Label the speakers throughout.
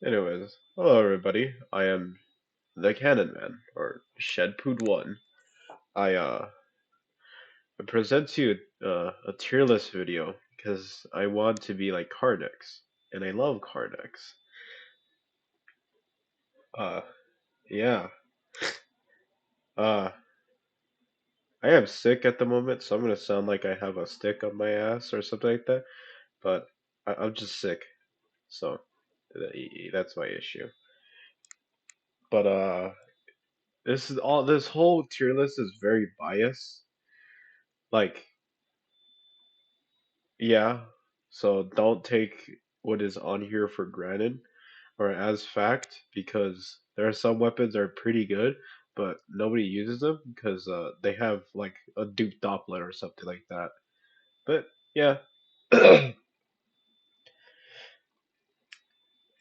Speaker 1: Anyways, hello everybody. I am the Cannon Man, or Shedpood1. I present to you a tier list video because I want to be like Carnex, and I love Carnex. Uh, yeah. Uh, I am sick at the moment, so I'm gonna sound like I have a stick on my ass or something like that. But I'm just sick, so that's my issue. But this whole tier list is very biased. Like, yeah, so don't take what is on here for granted or as fact because there are some weapons that are pretty good, but nobody uses them because they have like a Duke Doppler or something like that. But yeah,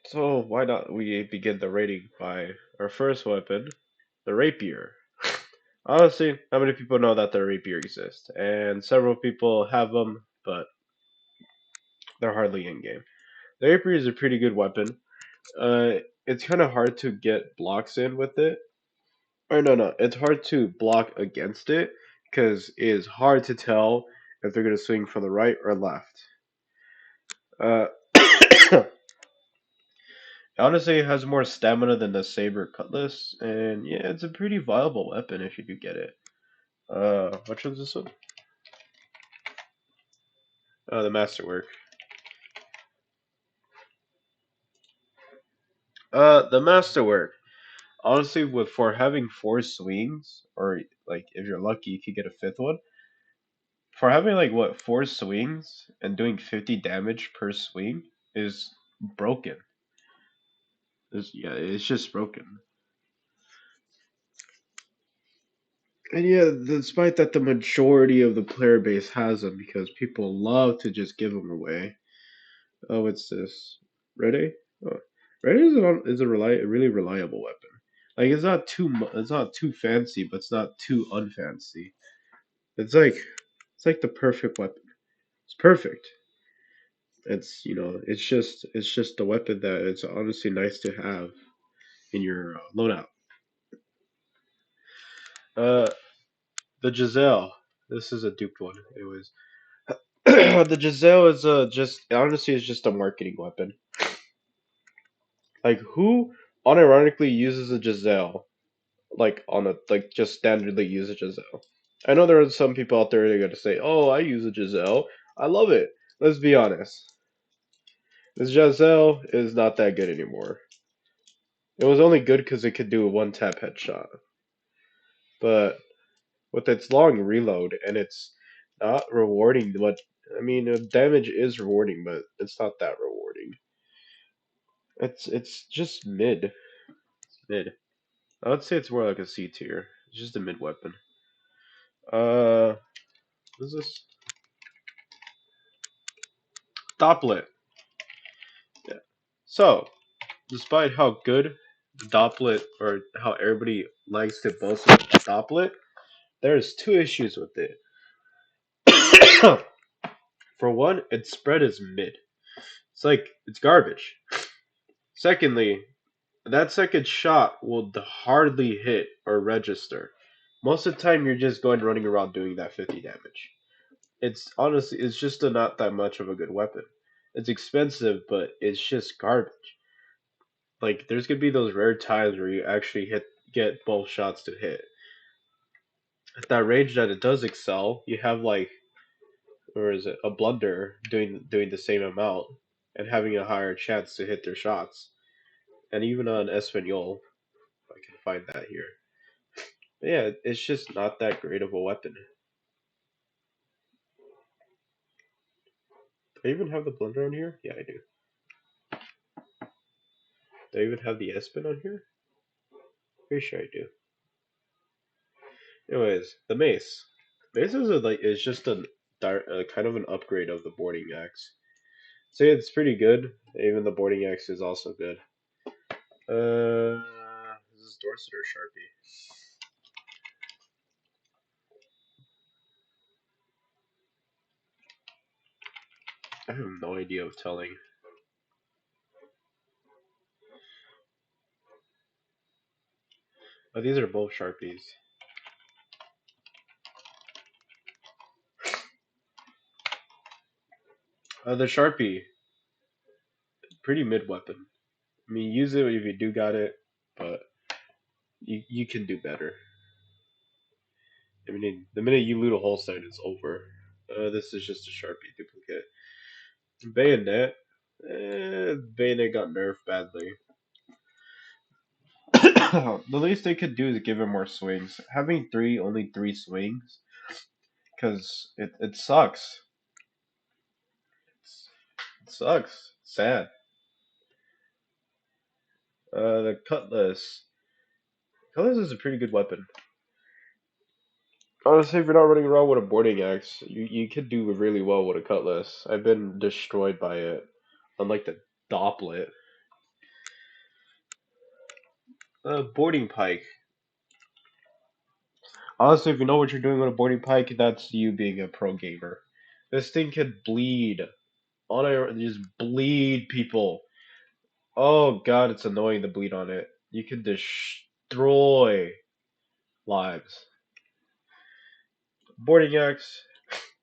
Speaker 1: so why not we begin the rating by our first weapon, the rapier. Honestly, how many people know that the rapier exists? And several people have them, but they're hardly in game. The rapier is a pretty good weapon. It's kind of hard to get blocks in with it. Or no, it's hard to block against it because it is hard to tell if they're gonna swing from the right or left. Uh, Honestly, it has more stamina than the saber cutlass, and yeah, it's a pretty viable weapon if you do get it. Which one's this one? The masterwork. The masterwork. Honestly, with for having four swings, or like if you're lucky, you could get a fifth one. For having like what four swings and doing 50 damage per swing is broken. Yeah, it's just broken. And yeah, despite that, the majority of the player base has them because people love to just give them away. Oh, what's this? Ready? Oh, Ready is a really reliable weapon. Like it's not too fancy, but it's not too unfancy. It's like it's like the perfect weapon. It's perfect. It's just a weapon that it's honestly nice to have in your loadout. Uh, the Giselle. This is a duped one. Anyways, the Giselle is just honestly is just a marketing weapon. Like who unironically uses a Giselle like on a like just standardly use a Giselle? I know there are some people out there that are gonna say, "Oh, I use a Giselle. I love it." Let's be honest. This Giselle is not that good anymore. It was only good because it could do a one tap headshot, but with its long reload and it's not rewarding much. I mean, damage is rewarding, but it's not that rewarding. It's just mid. It's mid. I would say it's more like a C tier. It's just a mid weapon. What is this? Dopplet. Yeah. So, despite how good the Dopplet or how everybody likes to boast about the Dopplet, there's two issues with it. For one, its spread is mid. It's garbage. Secondly, that second shot will hardly hit or register. Most of the time, you're just going running around doing that 50 damage. It's just not that much of a good weapon. It's expensive, but it's just garbage. Like there's gonna be those rare times where you actually get both shots to hit. At that range that it does excel, you have like or is it a blunder doing the same amount and having a higher chance to hit their shots. And even on Espanol, if I can find that here. But yeah, it's just not that great of a weapon. Do I even have the blunder on here? Yeah, I do. Do I even have the Espin on here? Pretty sure I do. Anyways, the mace. Mace is just kind of an upgrade of the boarding axe. Say it's pretty good. Even the boarding axe is also good. Is this Dorset or Sharpie? I have no idea of telling. Oh, these are both Sharpies. The Sharpie, pretty mid weapon. I mean, use it if you do got it, but you can do better. I mean, the minute you loot a holstein, it's over. This is just a Sharpie duplicate. Bayonet. Bayonet got nerfed badly. The least they could do is give him more swings. Having only three swings, because it sucks. It sucks. Sad. The cutlass. Cutlass is a pretty good weapon. Honestly, if you're not running around with a boarding axe, you could do really well with a cutlass. I've been destroyed by it. Unlike the Dopplet. Boarding pike. Honestly, if you know what you're doing with a boarding pike, that's you being a pro gamer. This thing could bleed. Just bleed people. Oh god, it's annoying to bleed on it. You can destroy lives. Boarding axe,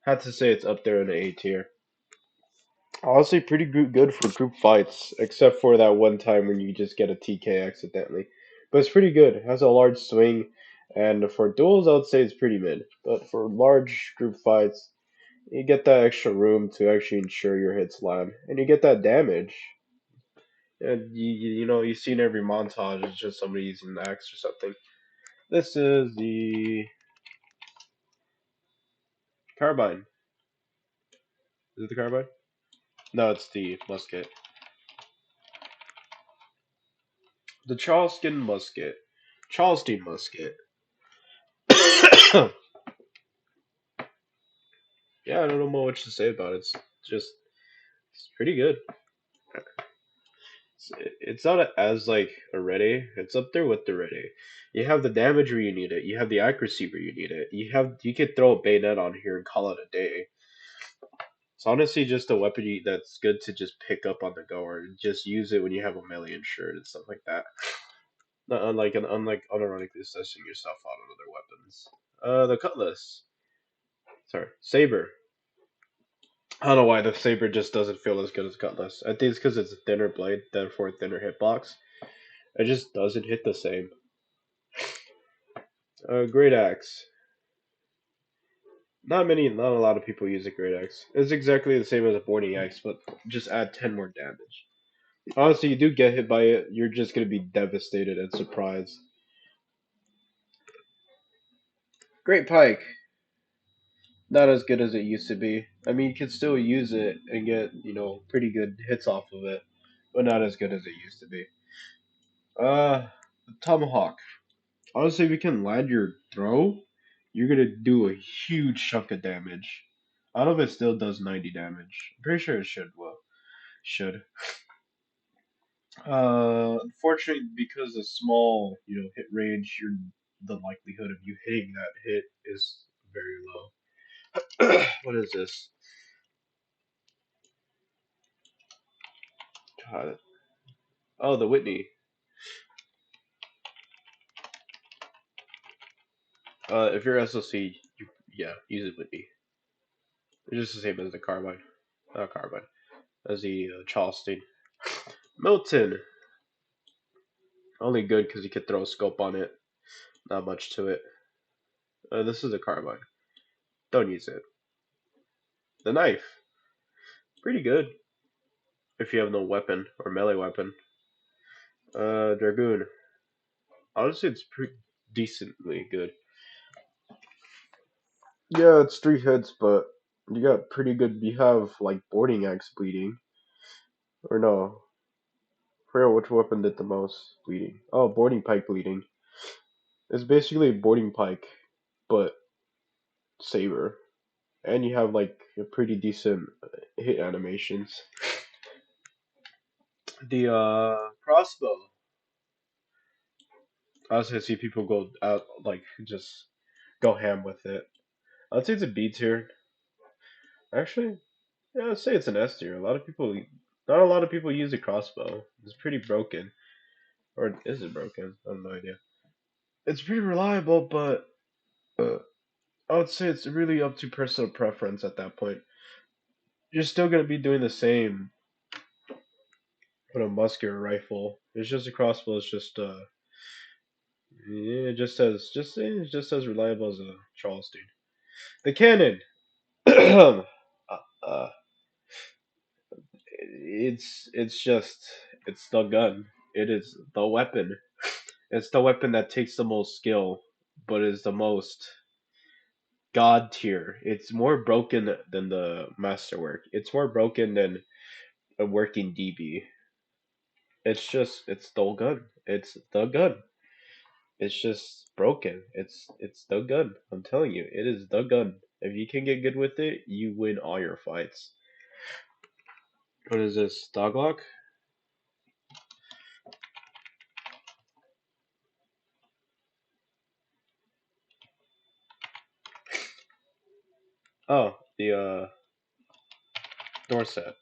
Speaker 1: had to say it's up there in the A tier. Honestly, pretty good for group fights, except for that one time when you just get a TK accidentally. But it's pretty good. It has a large swing, and for duels, I would say it's pretty mid. But for large group fights, you get that extra room to actually ensure your hits land, and you get that damage. And you know you see in every montage it's just somebody using the axe or something. This is the carbine. Is it the carbine? No, it's the musket. The Charleston musket. Charleston musket. Yeah, I don't know much to say about it. It's just it's pretty good. It's not as like a ready. It's up there with the ready. You have the damage where you need it. You have the accuracy where you need it. You could throw a bayonet on here and call it a day. It's honestly just a weapon that's good to just pick up on the go or just use it when you have a melee insured and stuff like that. Not unlike unironically assessing yourself out on other weapons. The cutlass. Sorry, saber. I don't know why the saber just doesn't feel as good as cutlass. I think it's because it's a thinner blade, therefore thinner hitbox. It just doesn't hit the same. Great axe. Not a lot of people use a great axe. It's exactly the same as a boarding axe, but just add 10 more damage. Honestly, you do get hit by it, you're just gonna be devastated and surprised. Great pike. Not as good as it used to be. I mean, you can still use it and get, pretty good hits off of it, but not as good as it used to be. Uh, Tomahawk. Honestly, if you can land your throw, you're gonna do a huge chunk of damage. Out of it still does 90 damage. I'm pretty sure it should. Well, should. Unfortunately, because of small, hit range, the likelihood of you hitting that hit is very low. What is this? God. Oh, the Whitney. If you're SLC, yeah, use it Whitney. It's just the same as the carbine. Not carbine. As the Charleston. Milton. Only good because you could throw a scope on it. Not much to it. This is a carbine. Don't use it. The knife. Pretty good. If you have no weapon or melee weapon. Dragoon. Honestly, it's pretty decently good. Yeah, it's three hits, but you got pretty good. You have like boarding axe bleeding, or no? I forget which weapon did the most bleeding. Oh, boarding pike bleeding. It's basically a boarding pike, but saber, and you have like a pretty decent hit animations. The crossbow. I also see people go out like just go ham with it. I'd say it's a B tier. Actually, yeah, I'd say it's an S tier. Not a lot of people use a crossbow. It's pretty broken. Or is it broken? I have no idea. It's pretty reliable, but uh, I would say it's really up to personal preference at that point. You're still gonna be doing the same with a musket or rifle. It's just a crossbow. It's just yeah, just as reliable as a Charleston. The cannon. uh, uh, it's just it's the gun. It is the weapon. It's the weapon that takes the most skill, but is the most god tier. It's more broken than the masterwork. It's more broken than a working DB. It's the gun. It's the gun. It's just broken. It's the gun. I'm telling you, it is the gun. If you can get good with it, you win all your fights. What is this? Doglock? Oh, the Dorset.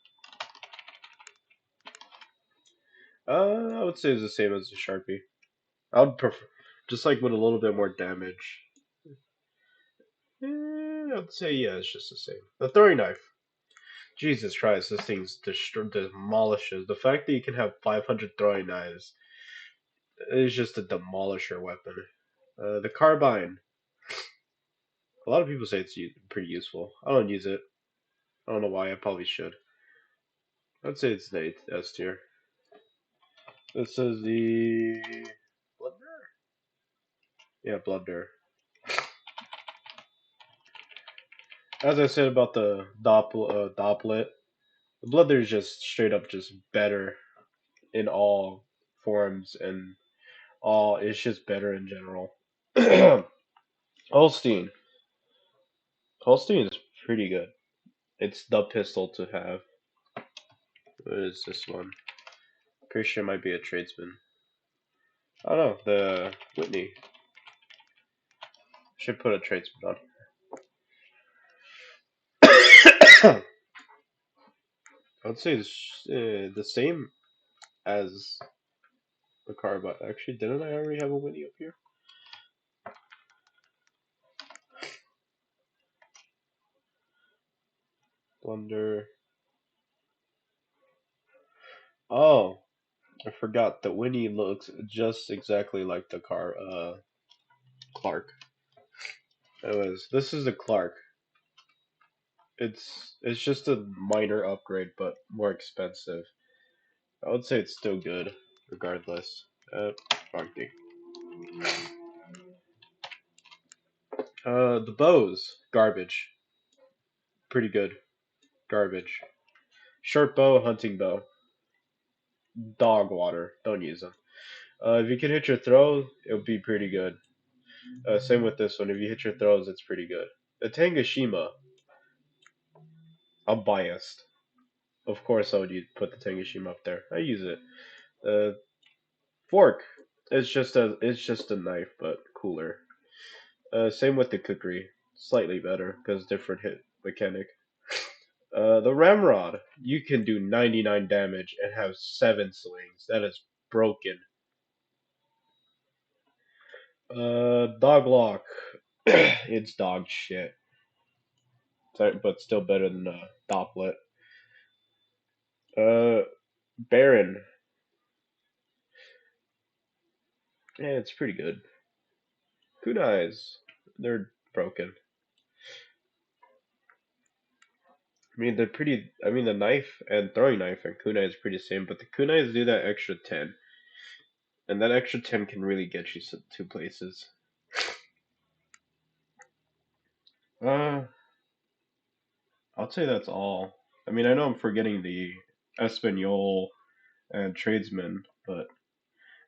Speaker 1: I would say it's the same as the Sharpie. I would prefer just like with a little bit more damage. I'd say yeah, it's just the same. The throwing knife. Jesus Christ, this thing's demolishes. The fact that you can have 500 throwing knives is just a demolisher weapon. The carbine. A lot of people say it's pretty useful. I don't use it. I don't know why. I probably should. I'd say it's the S tier. This is the blunder. Yeah, blunder. As I said about the Dopplet, the blunder is just straight up just better in all forms and all. It's just better in general. Holstein. Holstein is pretty good. It's the pistol to have. What is this one? Pretty sure it might be a tradesman. I don't know. The Whitney. Should put a tradesman on. I'd say it's the same as the car, but actually, didn't I already have a Whitney up here? Blunder. Oh, I forgot. The Winnie looks just exactly like the car. Clark. Anyways, this is a Clark. It's just a minor upgrade, but more expensive. I would say it's still good, regardless. Wrong thing. The bows, garbage. Pretty good, garbage. Short bow, hunting bow, dog water. Don't use them. If you can hit your throw, it'll be pretty good. Same with this one. If you hit your throws, it's pretty good. The Tangashima, I'm biased. Of course, I would put the Tangashima up there. I use it. The fork, it's just a knife, but cooler. Same with the cookery, slightly better because different hit mechanic. The ramrod, you can do 99 damage and have 7 swings. That is broken. Doglock, it's dog shit, but still better than Dopplet. Uh, Baron, yeah, it's pretty good. Kunais, they're broken. I mean, they're pretty. I mean, the knife and throwing knife and kunai is pretty same, but the kunais do that extra 10, and that extra 10 can really get you two places. Uh, I'll say that's all. I mean, I know I'm forgetting the Espanol and tradesman, but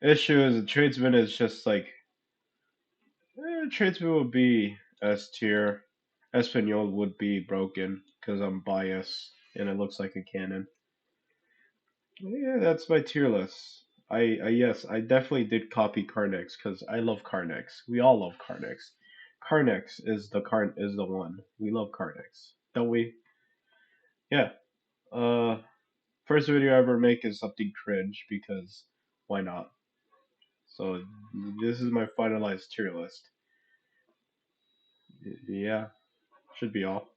Speaker 1: the issue is the tradesman is just like tradesman would be S tier. Espanol would be broken because I'm biased and it looks like a cannon. Yeah, that's my tier list. I yes, I definitely did copy Carnex because I love Carnex. We all love Carnex. Carnex is the one. We love Carnex, don't we? Yeah. First video I ever make is something cringe because why not? So this is my finalized tier list. Yeah, should be all.